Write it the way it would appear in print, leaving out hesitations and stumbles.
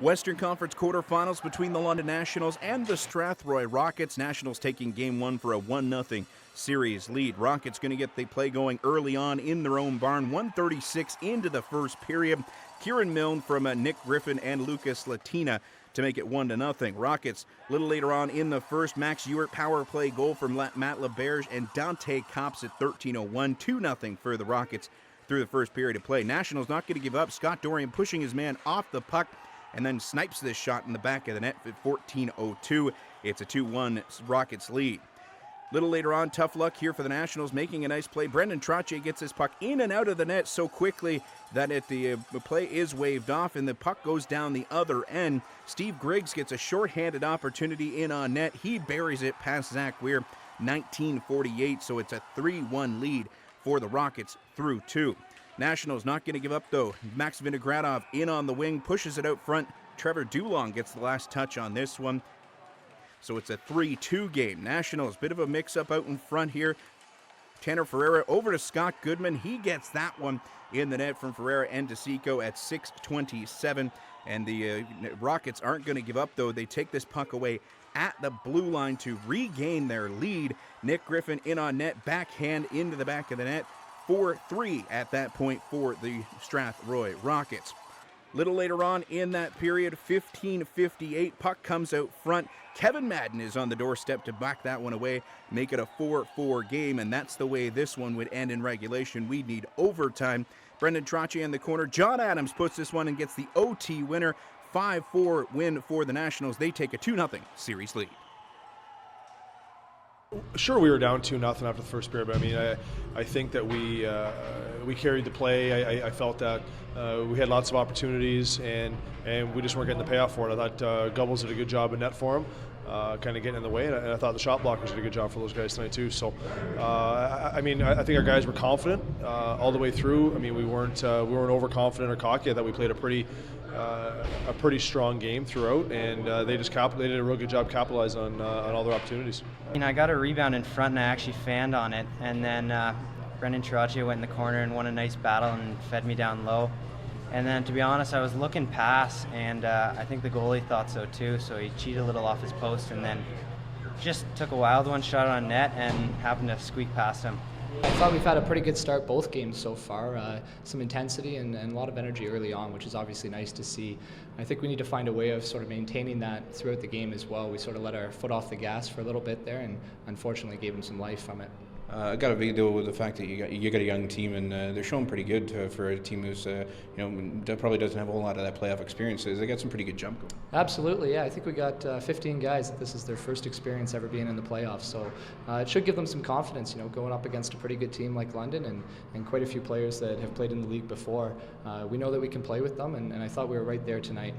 Western Conference quarterfinals between the London Nationals and the Strathroy Rockets. Nationals taking game one for a 1-0 series lead. Rockets going to get the play going early on in their own barn. 1:36 into the first period. Kieran Milne from Nick Griffin and Lucas Latina to make it 1-0. Rockets a little later on in the first. Max Ewert power play goal from Matt LaBerge and Dante Cops at 13:01. 2-0 for the Rockets through the first period of play. Nationals not going to give up. Scott Dorian pushing his man off the puck and then snipes this shot in the back of the net at 14:02. It's a 2-1 Rockets lead. Little later on, tough luck here for the Nationals, making a nice play. Brendan Trottier gets this puck in and out of the net so quickly that the play is waved off and the puck goes down the other end. Steve Griggs gets a shorthanded opportunity in on net. He buries it past Zach Weir, 19:48, so it's a 3-1 lead for the Rockets through two. Nationals not going to give up, though. Max Vinogradov in on the wing, pushes it out front. Trevor Dulong gets the last touch on this one. So it's a 3-2 game. Nationals, bit of a mix-up out in front here. Tanner Ferreira over to Scott Goodman. He gets that one in the net from Ferreira and DeSico at 6:27. And the Rockets aren't going to give up, though. They take this puck away at the blue line to regain their lead. Nick Griffin in on net, backhand into the back of the net. 4-3 at that point for the Strathroy Rockets. Little later on in that period, 15:58, puck comes out front. Kevin Madden is on the doorstep to back that one away, make it a 4-4 game, and that's the way this one would end in regulation. We'd need overtime. Brendan Trottier in the corner. John Adams puts this one and gets the OT winner. 5-4 win for the Nationals. They take a 2-0 series lead. Sure, we were down 2-0 after the first period, but I mean, I think that we carried the play. I felt that we had lots of opportunities, and we just weren't getting the payoff for it. I thought Gubbles did a good job in net for him, kind of getting in the way, and I thought the shot blockers did a good job for those guys tonight too. So, I mean, I think our guys were confident all the way through. I mean, we weren't overconfident or cocky. I thought we played a pretty strong game throughout, and they did a real good job capitalizing on all their opportunities. I got a rebound in front and I actually fanned on it, and then Brendan Trottier went in the corner and won a nice battle and fed me down low. And then, to be honest, I was looking past, and I think the goalie thought so too, so he cheated a little off his post and then just took a wild one shot on net and happened to squeak past him. I thought we've had a pretty good start both games so far. Some intensity and a lot of energy early on, which is obviously nice to see. I think we need to find a way of sort of maintaining that throughout the game as well. We sort of let our foot off the gas for a little bit there and unfortunately gave them some life from it. I got a big deal with the fact that you got a young team, and they're showing pretty good for a team who's probably doesn't have a whole lot of that playoff experience. They got some pretty good jump going. Absolutely, yeah. I think we got 15 guys that this is their first experience ever being in the playoffs, so it should give them some confidence. Going up against a pretty good team like London and quite a few players that have played in the league before. We know that we can play with them, and I thought we were right there tonight.